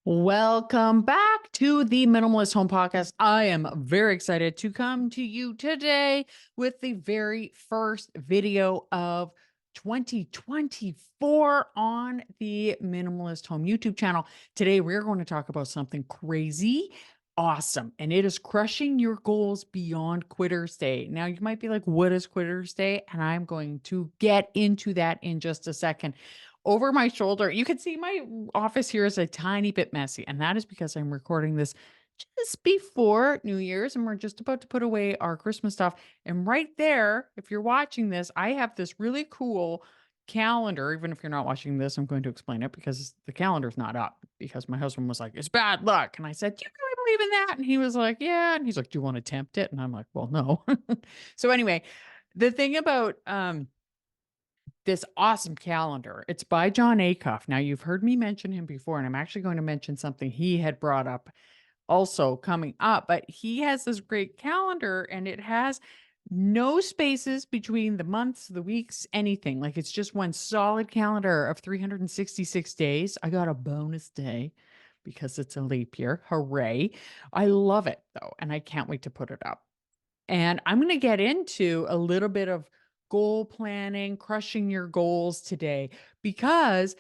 Welcome back to the Minimalist Home Podcast. I am very excited to come to you today with the very first video of 2024 on the Minimalist Home YouTube channel. Today, we're going to talk about something crazy awesome, and it is crushing your goals beyond Quitter's Day. Now, you might be like, what is Quitter's Day? And I'm going to get into that in just a second. Over my shoulder, you can see my office here is a tiny bit messy, and that is because I'm recording this just before New Year's, and we're just about to put away our Christmas stuff. And right there, if you're watching this, I have this really cool calendar. Even if you're not watching this, I'm going to explain it because the calendar's not up because my husband was like, "It's bad luck." And I said, "Do you really believe in that?" And he was like, "Yeah." And he's like, "Do you want to tempt it?" And I'm like, "Well, no." So anyway, the thing about this awesome calendar. It's by John Acuff. Now, you've heard me mention him before, and I'm actually going to mention something he had brought up also coming up, but he has this great calendar and it has no spaces between the months, the weeks, anything. Like it's just one solid calendar of 366 days. I got a bonus day because it's a leap year. Hooray. I love it though, and I can't wait to put it up. And I'm going to get into a little bit of goal planning, crushing your goals today, because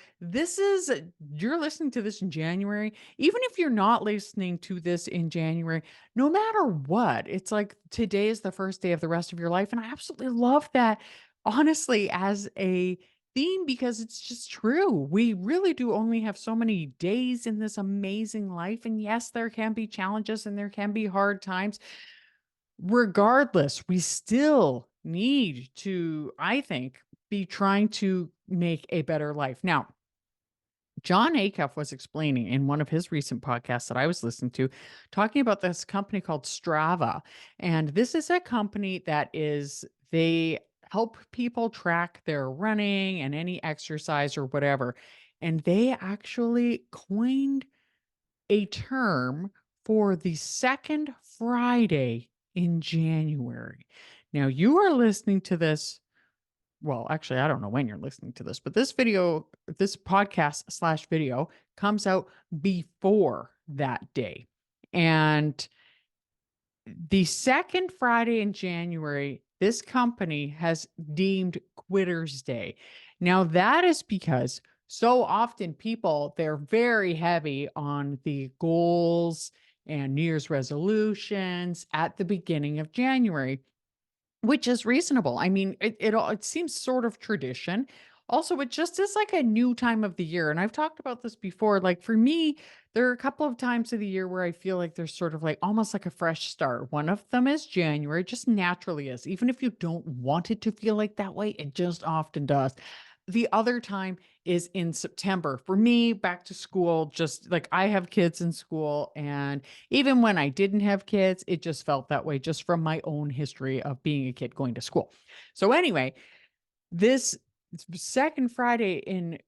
you're listening to this in January. Even if you're not listening to this in January, no matter what, it's like today is the first day of the rest of your life. And I absolutely love that, honestly, as a theme, because it's just true. We really do only have so many days in this amazing life. And yes, there can be challenges and there can be hard times. Regardless, we still need to, I think, be trying to make a better life. Now, John Acuff was explaining in one of his recent podcasts that I was listening to, talking about this company called Strava. And this is a company they help people track their running and any exercise or whatever. And they actually coined a term for the second Friday in January. Now, you are listening to this. Well, actually, I don't know when you're listening to this, but this podcast/video comes out before that day. And the second Friday in January, this company has deemed Quitter's Day. Now, that is because so often they're very heavy on the goals and New Year's resolutions at the beginning of January, which is reasonable. I mean, it seems sort of tradition. Also, it just is like a new time of the year, and I've talked about this before. Like for me, there are a couple of times of the year where I feel like there's sort of like almost like a fresh start. One of them is January, just naturally is. Even if you don't want it to feel like that way, it just often does. The other time is in September. For me, back to school, just like I have kids in school, and even when I didn't have kids, it just felt that way just from my own history of being a kid going to school. So anyway, this second Friday in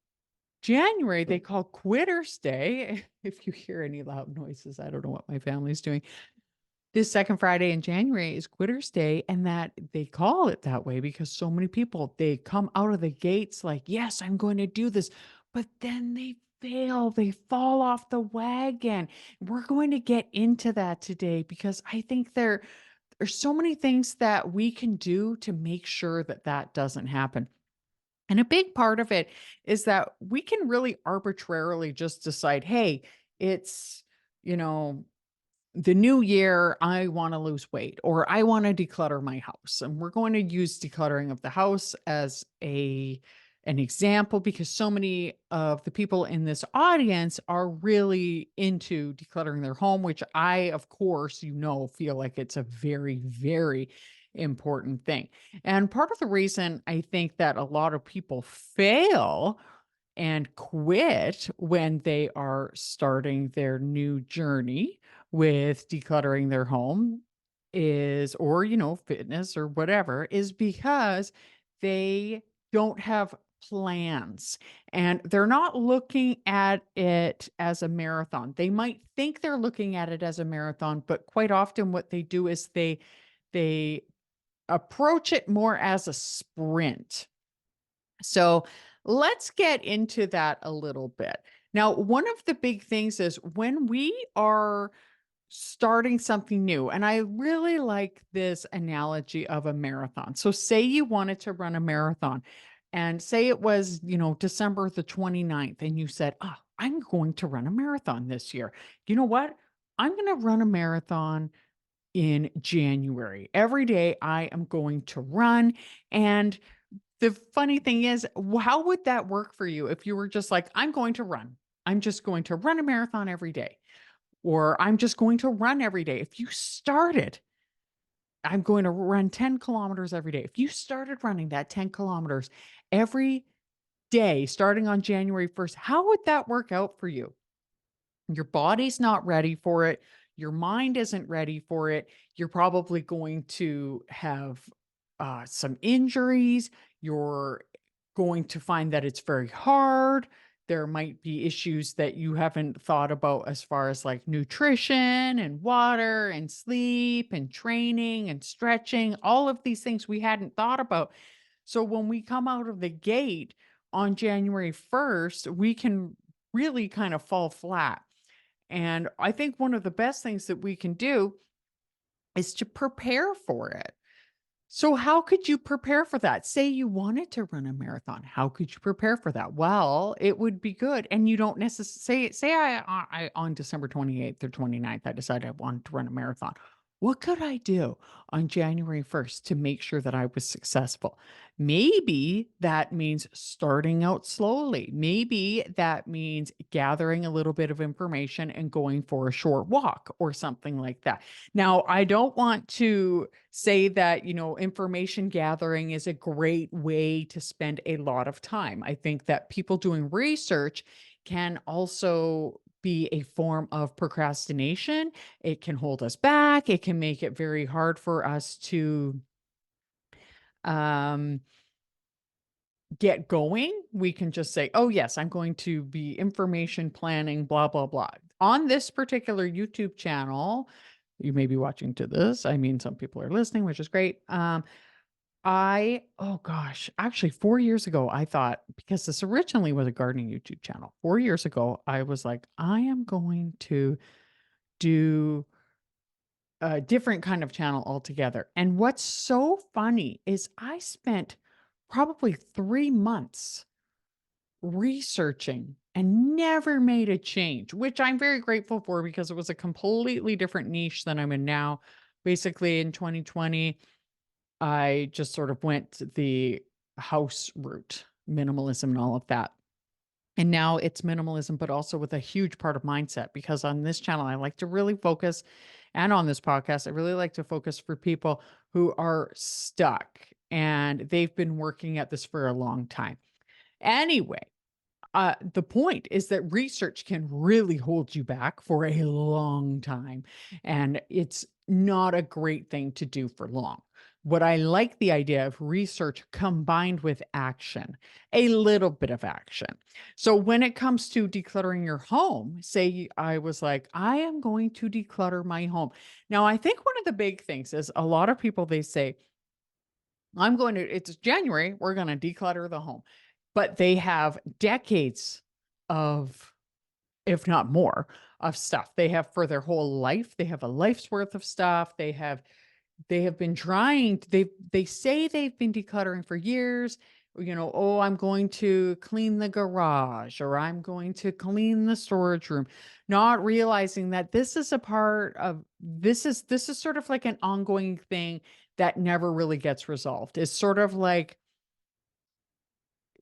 January, they call Quitter's Day. If you hear any loud noises, I don't know what my family's doing. This second Friday in January is Quitter's Day, and that they call it that way because so many people, they come out of the gates like, yes, I'm going to do this, but then they fail, they fall off the wagon. We're going to get into that today because I think there's so many things that we can do to make sure that that doesn't happen. And a big part of it is that we can really arbitrarily just decide, hey, it's, you know, the new year, I want to lose weight or I want to declutter my house. And we're going to use decluttering of the house as an example because so many of the people in this audience are really into decluttering their home, which I, of course, feel like it's a very, very important thing. And part of the reason I think that a lot of people fail and quit when they are starting their new journey with decluttering their home or, fitness or whatever, is because they don't have plans and they're not looking at it as a marathon. They might think they're looking at it as a marathon, but quite often what they do is they approach it more as a sprint. So let's get into that a little bit. Now, one of the big things is when we are starting something new, and I really like this analogy of a marathon. So, say you wanted to run a marathon, and say it was, December the 29th, and you said, "Oh, I'm going to run a marathon this year. You know what? I'm going to run a marathon in January. Every day I am going to run." And the funny thing is, how would that work for you if you were just like, "I'm going to run. I'm just going to run a marathon every day." Or I'm just going to run every day. If you started, I'm going to run 10 kilometers every day. If you started running that 10 kilometers every day, starting on January 1st, how would that work out for you? Your body's not ready for it. Your mind isn't ready for it. You're probably going to have some injuries. You're going to find that it's very hard. There might be issues that you haven't thought about as far as like nutrition and water and sleep and training and stretching, all of these things we hadn't thought about. So when we come out of the gate on January 1st, we can really kind of fall flat. And I think one of the best things that we can do is to prepare for it. So, how could you prepare for that? Say you wanted to run a marathon. How could you prepare for that? Well, it would be good. And you don't necessarily say, I on December 28th or 29th, I decided I wanted to run a marathon. What could I do on January 1st to make sure that I was successful? Maybe that means starting out slowly. Maybe that means gathering a little bit of information and going for a short walk or something like that. Now, I don't want to say that, information gathering is a great way to spend a lot of time. I think that people doing research can also be a form of procrastination. It can hold us back. It can make it very hard for us to um, get going. We can just say, "Oh, yes, I'm going to be information planning, blah, blah, blah." On this particular YouTube channel, you may be watching to this. I mean, some people are listening, which is great. Oh gosh, actually 4 years ago, I thought, because this originally was a gardening YouTube channel, 4 years ago, I was like, I am going to do a different kind of channel altogether. And what's so funny is I spent probably 3 months researching and never made a change, which I'm very grateful for because it was a completely different niche than I'm in now. Basically, in 2020, I just sort of went the house route, minimalism and all of that. And now it's minimalism, but also with a huge part of mindset, because on this channel, I like to really focus, and on this podcast, I really like to focus for people who are stuck and they've been working at this for a long time. Anyway, the point is that research can really hold you back for a long time, and it's not a great thing to do for long. What I like the idea of research combined with action, a little bit of action. So when it comes to decluttering your home, say I was like, I am going to declutter my home. Now, I think one of the big things is a lot of people, they say, it's January, we're going to declutter the home. But they have decades of, if not more, of stuff. They have for their whole life. They have a life's worth of stuff. They have been trying, they say they've been decluttering for years. Oh, I'm going to clean the garage, or I'm going to clean the storage room, not realizing that this is sort of like an ongoing thing that never really gets resolved. It's sort of like,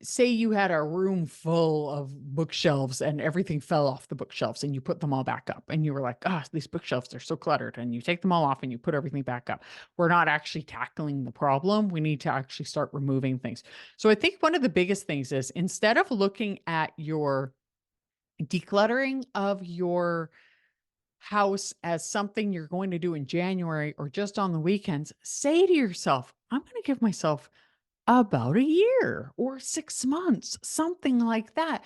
say you had a room full of bookshelves and everything fell off the bookshelves and you put them all back up and you were like, these bookshelves are so cluttered, and you take them all off and you put everything back up. We're not actually tackling the problem. We need to actually start removing things. So I think one of the biggest things is, instead of looking at your decluttering of your house as something you're going to do in January or just on the weekends, say to yourself, I'm going to give myself about a year or 6 months, something like that.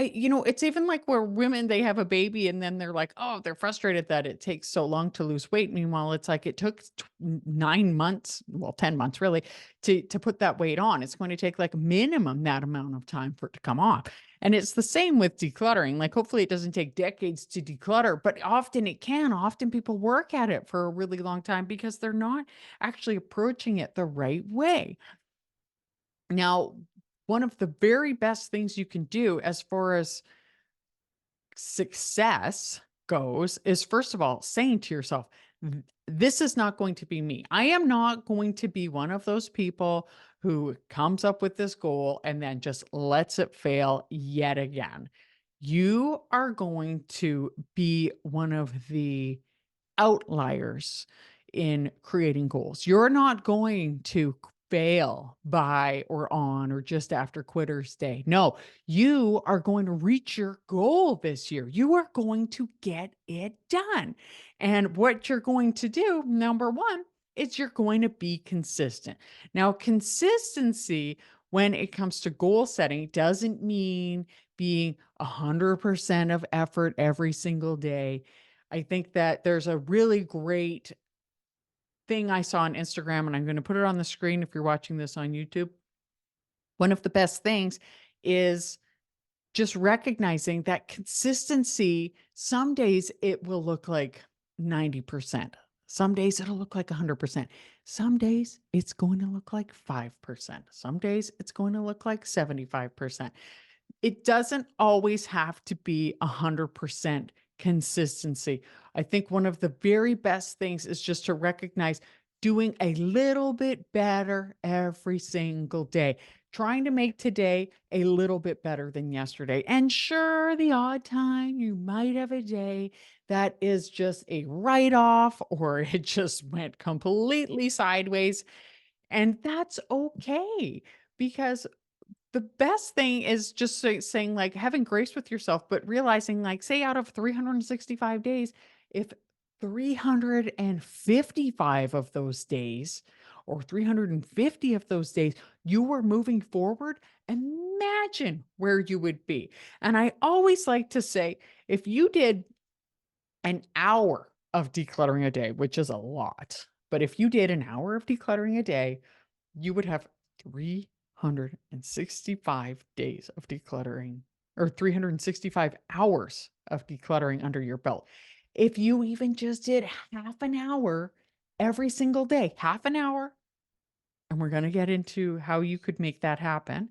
It's even like where women, they have a baby and then they're like, oh, they're frustrated that it takes so long to lose weight. Meanwhile, it's like it took 9 months, well, 10 months really, to put that weight on. It's going to take like minimum that amount of time for it to come off. And it's the same with decluttering. Like, hopefully it doesn't take decades to declutter, but often it can. Often people work at it for a really long time because they're not actually approaching it the right way. Now, one of the very best things you can do as far as success goes is, first of all, saying to yourself, this is not going to be me. I am not going to be one of those people who comes up with this goal and then just lets it fail yet again. You are going to be one of the outliers in creating goals. You're not going to fail by or on or just after Quitter's Day. No, you are going to reach your goal this year. You are going to get it done. And what you're going to do, number one, is you're going to be consistent. Now, consistency when it comes to goal setting doesn't mean being 100% of effort every single day. I think that there's a really great thing I saw on Instagram, and I'm going to put it on the screen if you're watching this on YouTube. One of the best things is just recognizing that consistency, some days it will look like 90%. Some days it'll look like 100%. Some days it's going to look like 5%. Some days it's going to look like 75%. It doesn't always have to be 100% consistency. I think one of the very best things is just to recognize doing a little bit better every single day, trying to make today a little bit better than yesterday. And sure, the odd time you might have a day that is just a write off or it just went completely sideways. And that's okay, because the best thing is just saying, like, having grace with yourself, but realizing, like, say out of 365 days, if 355 of those days or 350 of those days you were moving forward, imagine where you would be. And I always like to say, if you did an hour of decluttering a day, which is a lot, but if you did an hour of decluttering a day, you would have 365 days of decluttering, or 365 hours of decluttering under your belt. If you even just did half an hour every single day, half an hour, and we're going to get into how you could make that happen,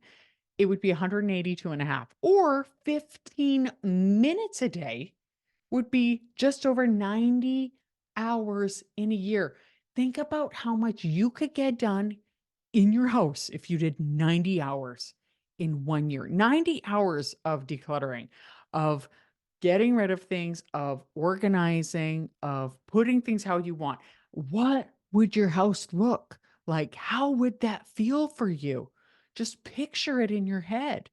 it would be 182 and a half, or 15 minutes a day would be just over 90 hours in a year. Think about how much you could get done in your house if you did 90 hours in 1 year. 90 hours of decluttering, of getting rid of things, of organizing, of putting things how you want. What would your house look like? How would that feel for you? Just picture it in your head.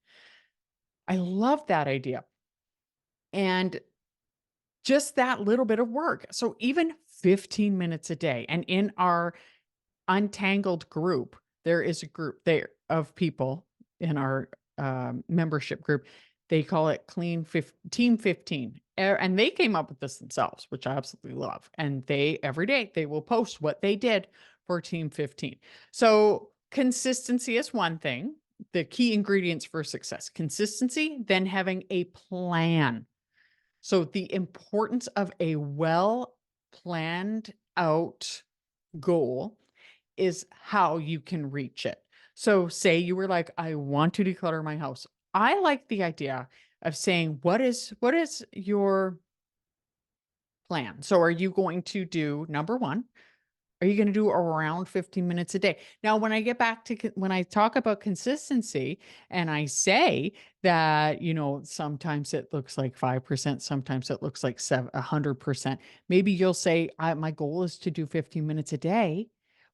I love that idea. And just that little bit of work. So even 15 minutes a day. And in our Untangled group, there is a group there of people in our membership group. They call it Team 15. And they came up with this themselves, which I absolutely love. And they, every day, they will post what they did for Team 15. So consistency is one thing, the key ingredients for success. Consistency, then having a plan. So the importance of a well planned out goal is how you can reach it. So say you were like, I want to declutter my house. I like the idea of saying, what is your plan? So are you going to do, number one, are you going to do around 15 minutes a day? Now, when I get back to when I talk about consistency and I say that, sometimes it looks like 5%, sometimes it looks like 100%. Maybe you'll say, my goal is to do 15 minutes a day.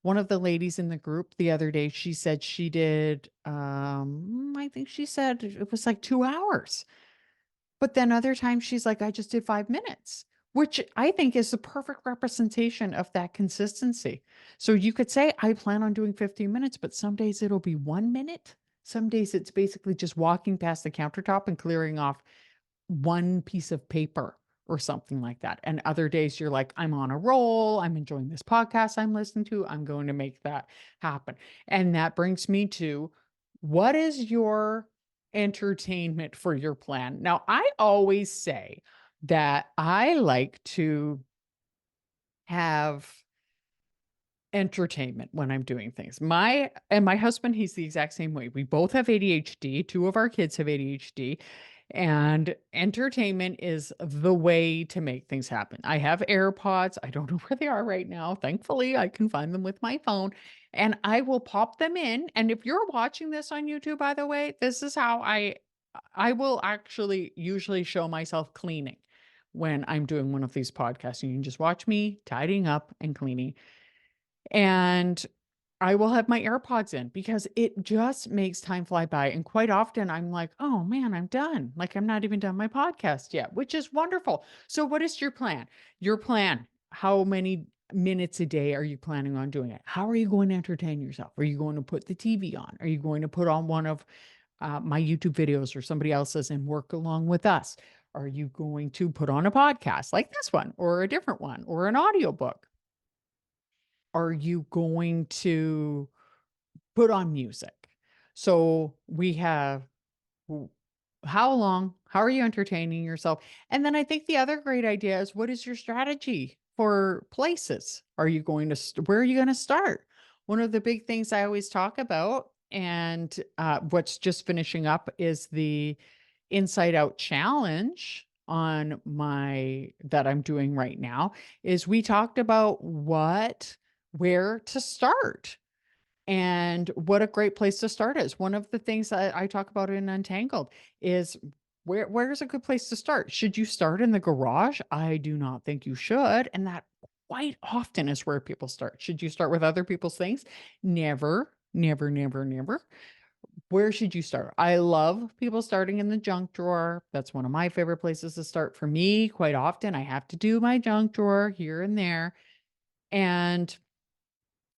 One of the ladies in the group the other day, she said she did, I think she said it was like 2 hours. But then other times she's like, I just did 5 minutes, which I think is the perfect representation of that consistency. So you could say, I plan on doing 15 minutes, but some days it'll be 1 minute. Some days it's basically just walking past the countertop and clearing off one piece of paper or something like that. And other days you're like, I'm on a roll. I'm enjoying this podcast I'm listening to. I'm going to make that happen. And that brings me to, what is your entertainment for your plan? Now, I always say that I like to have entertainment when I'm doing things. My husband, he's the exact same way. We both have ADHD. Two of our kids have ADHD, and entertainment is the way to make things happen. I have AirPods. I don't know where they are right now. Thankfully, I can find them with my phone, and I will pop them in. And if you're watching this on YouTube, by the way, this is how I will actually usually show myself cleaning when I'm doing one of these podcasts. And you can just watch me tidying up and cleaning, and I will have my AirPods in because it just makes time fly by. And quite often I'm like, oh man, I'm done. Like, I'm not even done my podcast yet, which is wonderful. So what is your plan? Your plan, how many minutes a day are you planning on doing it? How are you going to entertain yourself? Are you going to put the TV on? Are you going to put on one of my YouTube videos or somebody else's and work along with us? Are you going to put on a podcast like this one or a different one or an audiobook? Are you going to put on music? So we have, w- how long? How are you entertaining yourself? And then I think the other great idea is, what is your strategy for places? Are you going to, where are you going to start? One of the big things I always talk about, and what's just finishing up, is the Inside Out challenge on my that I'm doing right now. Is we talked about where to start and what a great place to start is. One of the things that I talk about in Untangled is, where's a good place to start? Should you start in the garage? I do not think you should. And that quite often is where people start. Should you start with other people's things? Never, never, never, never. Where should you start? I love people starting in the junk drawer. That's one of my favorite places to start. For me, quite often I have to do my junk drawer here and there. And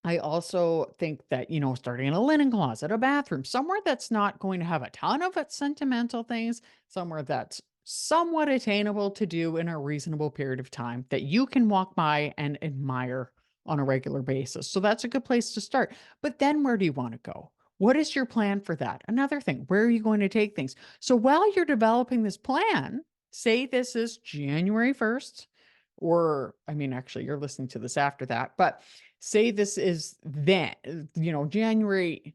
I also think that, starting in a linen closet, a bathroom, somewhere that's not going to have a ton of sentimental things, somewhere that's somewhat attainable to do in a reasonable period of time that you can walk by and admire on a regular basis. So that's a good place to start. But then where do you want to go? What is your plan for that? Another thing, where are you going to take things? So while you're developing this plan, say this is January 1st, or I mean, actually, you're listening to this after that, but say this is then, January,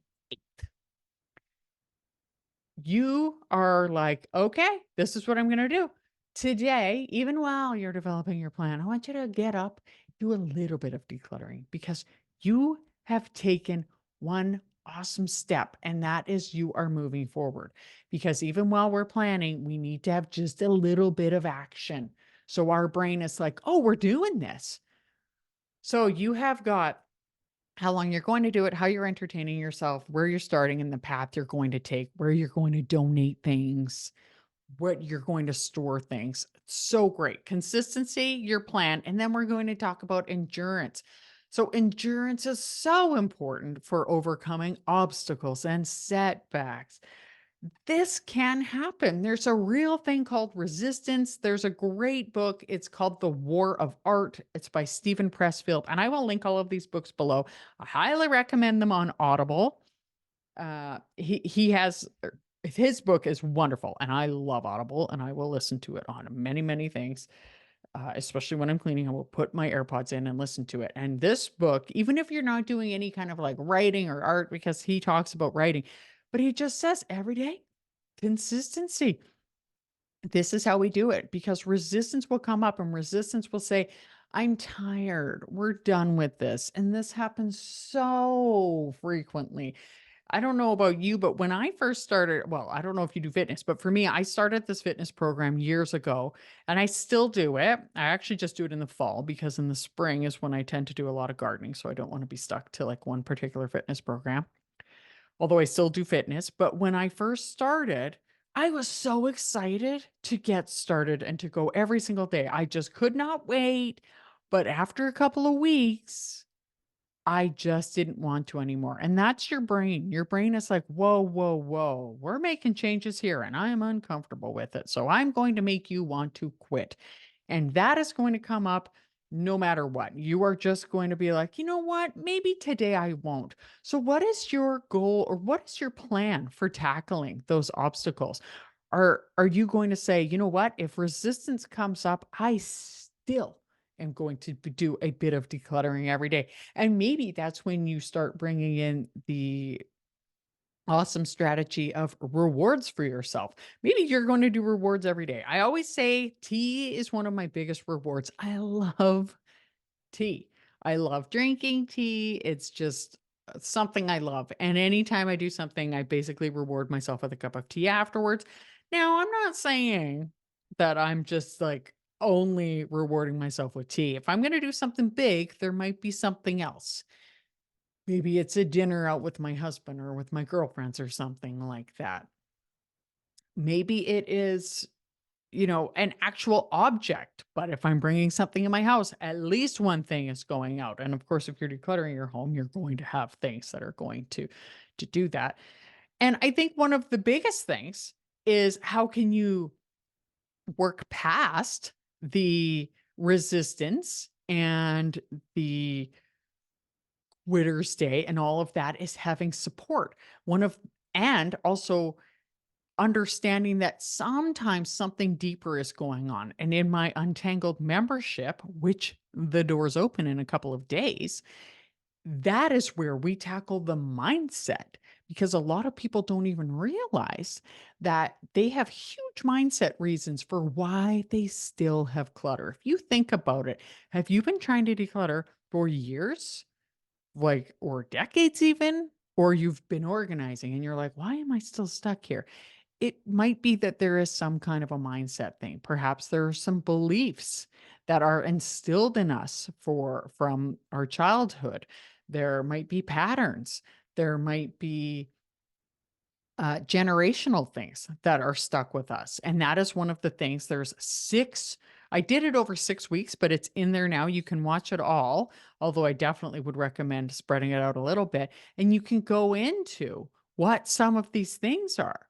you are like, okay, this is what I'm going to do. Today, even while you're developing your plan, I want you to get up, do a little bit of decluttering, because you have taken one awesome step, and that is, you are moving forward. Because even while we're planning, we need to have just a little bit of action. So our brain is like, oh, we're doing this. So you have got how long you're going to do it, how you're entertaining yourself, where you're starting, and the path you're going to take, where you're going to donate things, what you're going to store things. So great. Consistency, your plan. And then we're going to talk about endurance. So endurance is so important for overcoming obstacles and setbacks. This can happen. There's a real thing called resistance. There's a great book. It's called The War of Art. It's by Stephen Pressfield. And I will link all of these books below. I highly recommend them on Audible. He has his book is wonderful, and I love Audible, and I will listen to it on many, many things. Especially when I'm cleaning, I will put my AirPods in and listen to it. And this book, even if you're not doing any kind of like writing or art, because he talks about writing, but he just says every day, consistency. This is how we do it, because resistance will come up and resistance will say, I'm tired. We're done with this. And this happens so frequently. I don't know about you, but when I first started, well, I don't know if you do fitness, but for me, I started this fitness program years ago, and I still do it. I actually just do it in the fall, because in the spring is when I tend to do a lot of gardening. So I don't want to be stuck to like one particular fitness program, although I still do fitness. But when I first started, I was so excited to get started and to go every single day. I just could not wait. But after a couple of weeks, I just didn't want to anymore. And that's your brain. Your brain is like, whoa, whoa, whoa, we're making changes here and I am uncomfortable with it. So I'm going to make you want to quit. And that is going to come up no matter what. You are just going to be like, you know what? Maybe today I won't. So, what is your goal or what is your plan for tackling those obstacles? Are you going to say, you know what? If resistance comes up, I still am going to do a bit of decluttering every day. And maybe that's when you start bringing in the awesome strategy of rewards for yourself. Maybe you're going to do rewards every day. I always say tea is one of my biggest rewards. I love tea. I love drinking tea. It's just something I love. And anytime I do something, I basically reward myself with a cup of tea afterwards. Now, I'm not saying that I'm just like only rewarding myself with tea. If I'm going to do something big, there might be something else. Maybe it's a dinner out with my husband or with my girlfriends or something like that. Maybe it is, an actual object. But if I'm bringing something in my house, at least one thing is going out. And of course, if you're decluttering your home, you're going to have things that are going to do that. And I think one of the biggest things is how can you work past the resistance and the quitter's day and all of that is having support. And also understanding that sometimes something deeper is going on. And in my Untangled membership, which the doors open in a couple of days, that is where we tackle the mindset because a lot of people don't even realize that they have huge mindset reasons for why they still have clutter. If you think about it, have you been trying to declutter for years, like, or decades even? Or you've been organizing and you're like, why am I still stuck here? It might be that there is some kind of a mindset thing. Perhaps there are some beliefs that are instilled in us from our childhood. There might be patterns. There might be generational things that are stuck with us. And that is one of the things. I did it over 6 weeks, but it's in there now. You can watch it all, although I definitely would recommend spreading it out a little bit. And you can go into what some of these things are.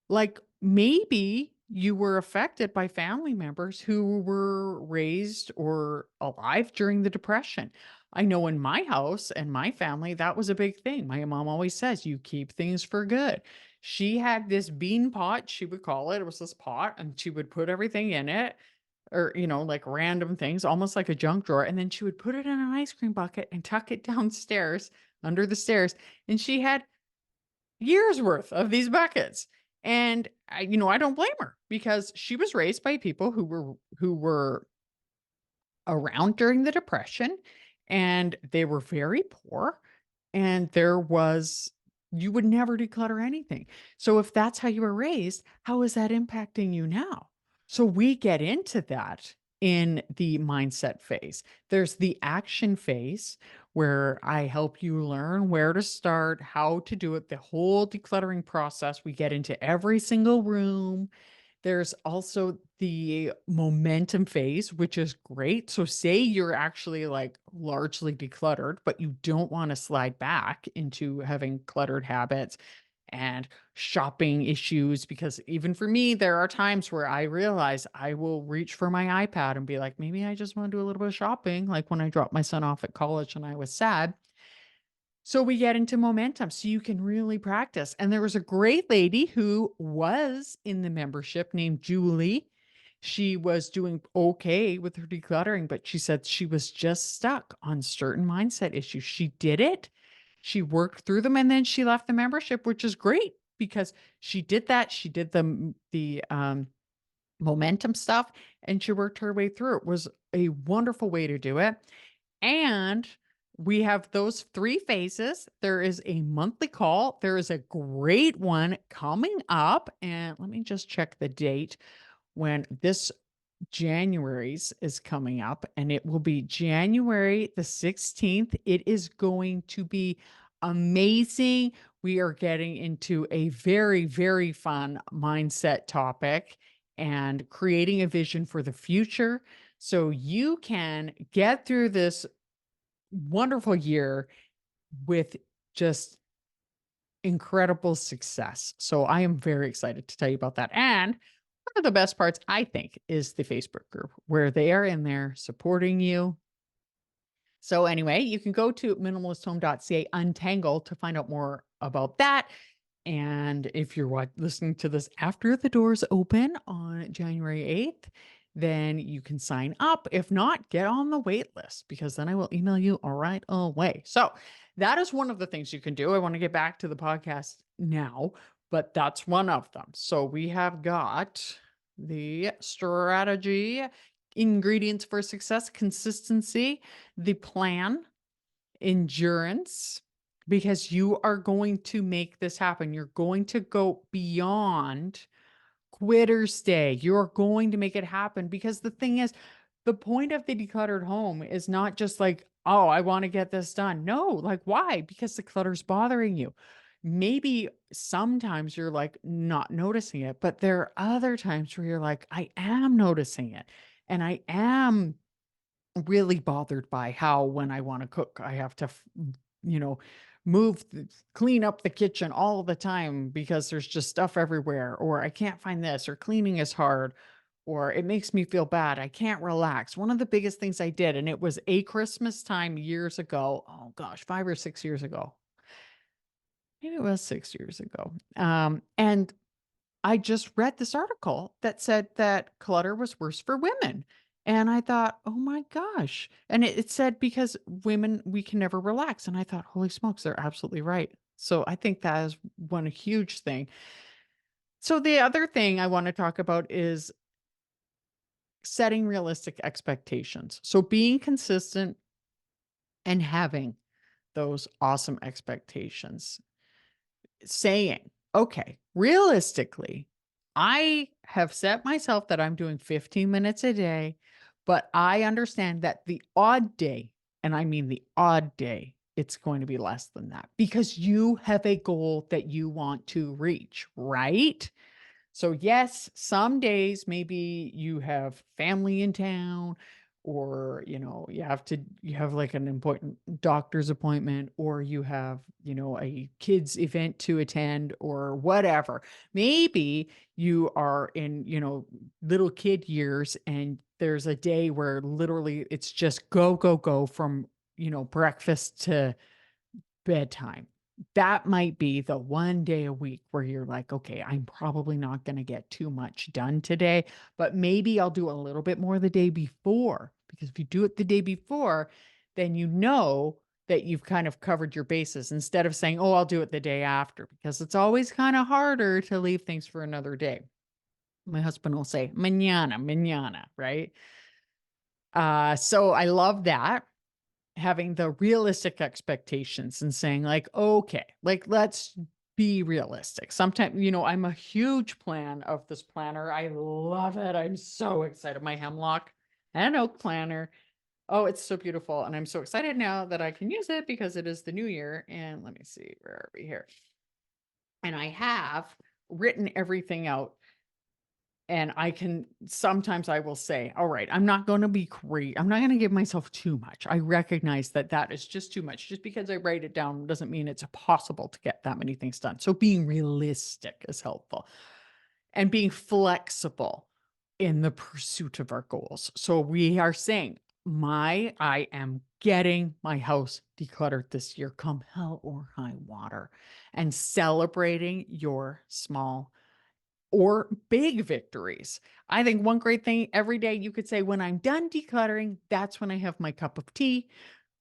Like maybe you were affected by family members who were raised or alive during the Depression. I know in my house and my family, that was a big thing. My mom always says, you keep things for good. She had this bean pot, she would call it. It was this pot, and she would put everything in it or, like random things, almost like a junk drawer. And then she would put it in an ice cream bucket and tuck it downstairs under the stairs. And she had years worth of these buckets. And I don't blame her because she was raised by people who were around during the Depression and they were very poor and you would never declutter anything. So if that's how you were raised, how is that impacting you now? So we get into that in the mindset phase. There's the action phase where I help you learn where to start, how to do it, the whole decluttering process. We get into every single room. There's also the momentum phase, which is great. So say you're actually like largely decluttered, but you don't want to slide back into having cluttered habits and shopping issues, because even for me, there are times where I realize I will reach for my iPad and be like, maybe I just want to do a little bit of shopping. Like when I dropped my son off at college and I was sad. So we get into momentum so you can really practice. And there was a great lady who was in the membership named Julie. She was doing okay with her decluttering, but she said she was just stuck on certain mindset issues. She did it. She worked through them and then she left the membership, which is great because she did that. She did the momentum stuff and she worked her way through. It was a wonderful way to do it. And we have those 3 phases. There is a monthly call. There is a great one coming up. And let me just check the date when this January's is coming up, and it will be January the 16th. It is going to be amazing. We are getting into a very, very fun mindset topic and creating a vision for the future so you can get through this wonderful year with just incredible success. So I am very excited to tell you about that. And one of the best parts, I think, is the Facebook group where they are in there supporting you. So anyway, you can go to minimalisthome.ca untangle to find out more about that. And if you're listening to this after the doors open on January 8th, then you can sign up. If not, get on the wait list because then I will email you right away. So that is one of the things you can do. I want to get back to the podcast now, but that's one of them. So we have got the strategy, ingredients for success, consistency, the plan, endurance, because you are going to make this happen. You're going to go beyond quitter's day. You're going to make it happen because the thing is, the point of the decluttered home is not just like, oh, I want to get this done. No, like why? Because the clutter's bothering you. Maybe sometimes you're like not noticing it, but there are other times where you're like, I am noticing it and I am really bothered by how when I want to cook, I have to, you know, clean up the kitchen all the time because there's just stuff everywhere, or I can't find this, or cleaning is hard, or it makes me feel bad. I can't relax. One of the biggest things I did, and it was a Christmas time years ago. Oh gosh, 5 or 6 years ago. Maybe it was 6 years ago. And I just read this article that said that clutter was worse for women. And I thought, oh my gosh. And it said because women, we can never relax. And I thought, holy smokes, they're absolutely right. So I think that is one huge thing. So the other thing I want to talk about is setting realistic expectations. So being consistent and having those awesome expectations, saying, okay, realistically, I have set myself that I'm doing 15 minutes a day, but I understand that the odd day, and I mean the odd day, it's going to be less than that because you have a goal that you want to reach, right? So yes, some days maybe you have family in town or you have like an important doctor's appointment or you have, a kids event to attend or whatever. Maybe you are in, little kid years and there's a day where literally it's just go go go from, breakfast to bedtime. That might be the one day a week where you're like, okay, I'm probably not going to get too much done today, but maybe I'll do a little bit more the day before. Because if you do it the day before, then you know that you've kind of covered your bases instead of saying, oh, I'll do it the day after, because it's always kind of harder to leave things for another day. My husband will say, mañana, mañana, right? So I love that, having the realistic expectations and saying like, okay, like let's be realistic. Sometimes, I'm a huge fan of this planner. I love it. I'm so excited. My hemlock and oak planner. Oh, it's so beautiful. And I'm so excited now that I can use it because it is the new year. And let me see, where are we here? And I have written everything out. And sometimes I will say, all right, I'm not going to be great. I'm not going to give myself too much. I recognize that that is just too much. Just because I write it down doesn't mean it's possible to get that many things done. So being realistic is helpful and being flexible in the pursuit of our goals. So we are saying, I am getting my house decluttered this year, come hell or high water, and celebrating your small or big victories. I think one great thing every day you could say, when I'm done decluttering, that's when I have my cup of tea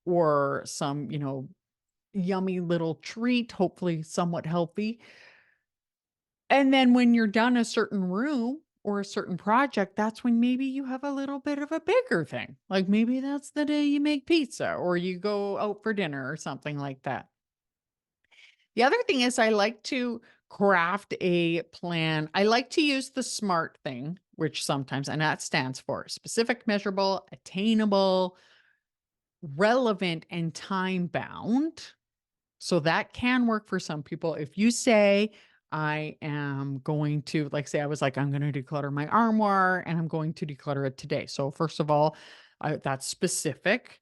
or some, yummy little treat, hopefully somewhat healthy. And then when you're done a certain room or a certain project, that's when maybe you have a little bit of a bigger thing. Like maybe that's the day you make pizza or you go out for dinner or something like that. The other thing is I like to craft a plan. I like to use the SMART thing, which sometimes, and that stands for specific, measurable, attainable, relevant, and time bound. So that can work for some people. If you say, I am going to, like, say, I was like, I'm going to declutter my armoire and I'm going to declutter it today. So, first of all, that's specific.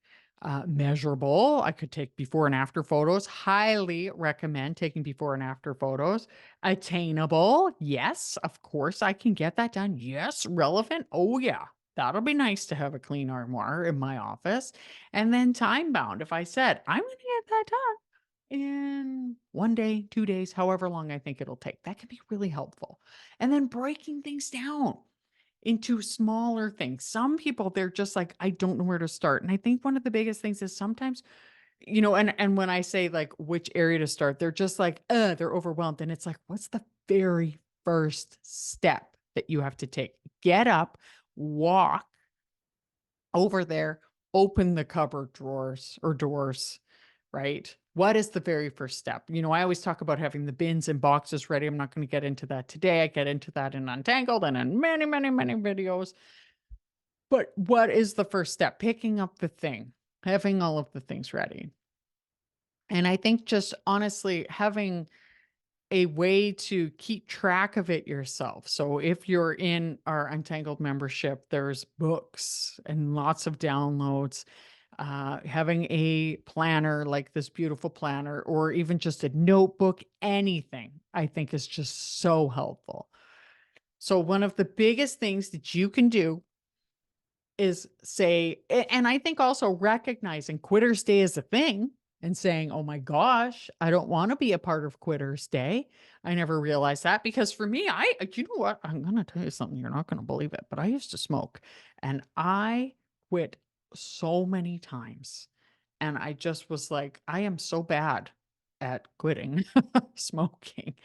Measurable. I could take before and after photos. Highly recommend taking before and after photos. Attainable. Yes, of course I can get that done. Yes, relevant. Oh, yeah. That'll be nice to have a clean armoire in my office. And then time bound. If I said, I'm going to get that done in 1 day, 2 days, however long I think it'll take, that can be really helpful. And then breaking things down into smaller things. Some people, they're just like, I don't know where to start. And I think one of the biggest things is sometimes, and when I say like which area to start, they're just like, they're overwhelmed. And it's like, what's the very first step that you have to take? Get up, walk over there, open the cupboard drawers or doors, right? What is the very first step? I always talk about having the bins and boxes ready. I'm not going to get into that today. I get into that in Untangled and in many, many, many videos. But what is the first step? Picking up the thing, having all of the things ready. And I think just honestly having a way to keep track of it yourself. So if you're in our Untangled membership, there's books and lots of downloads. Having a planner like this beautiful planner, or even just a notebook, anything, I think is just so helpful. So one of the biggest things that you can do is say, and I think also recognizing Quitter's Day is a thing and saying, oh my gosh, I don't want to be a part of Quitter's Day. I never realized that, because for me, you know what? I'm going to tell you something. You're not going to believe it, but I used to smoke and I quit so many times. And I just was like, I am so bad at quitting smoking.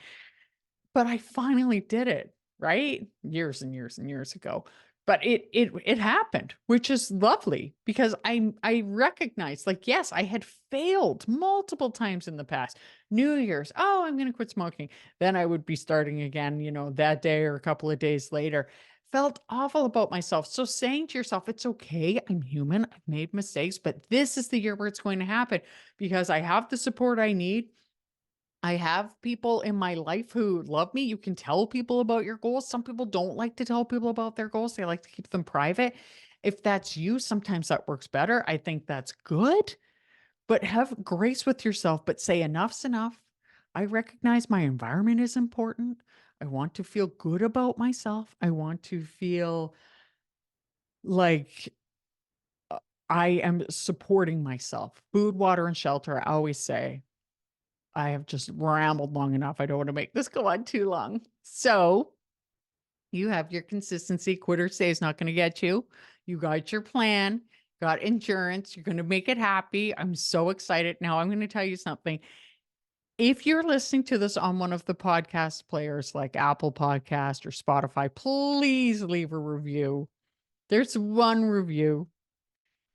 But I finally did it, right? Years and years and years ago. But it happened, which is lovely, because I recognized, like, yes, I had failed multiple times in the past. New Year's, oh, I'm gonna quit smoking. Then I would be starting again, that day or a couple of days later. Felt awful about myself. So saying to yourself, it's okay, I'm human, I've made mistakes, but this is the year where it's going to happen, because I have the support I need. I have people in my life who love me. You can tell people about your goals. Some people don't like to tell people about their goals. They like to keep them private. If that's you, sometimes that works better. I think that's good, but have grace with yourself, but say enough's enough. I recognize my environment is important. I want to feel good about myself. I want to feel like I am supporting myself. Food, water, and shelter. I always say, I have just rambled long enough. I don't want to make this go on too long. So you have your consistency. Quitter's Day is not going to get you. You got your plan, got endurance. You're going to make it happy. I'm so excited. Now I'm going to tell you something. If you're listening to this on one of the podcast players like Apple Podcast or Spotify, please leave a review. There's one review.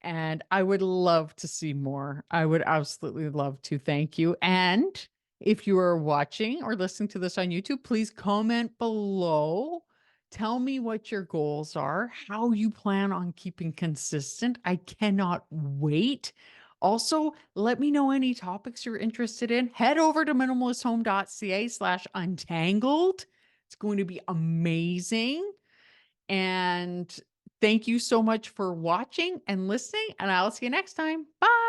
And I would love to see more. I would absolutely love to. Thank you. And if you are watching or listening to this on YouTube, please comment below. Tell me what your goals are, how you plan on keeping consistent. I cannot wait. Also, let me know any topics you're interested in. Head over to minimalisthome.ca/untangled. It's going to be amazing. And thank you so much for watching and listening, and I'll see you next time. Bye.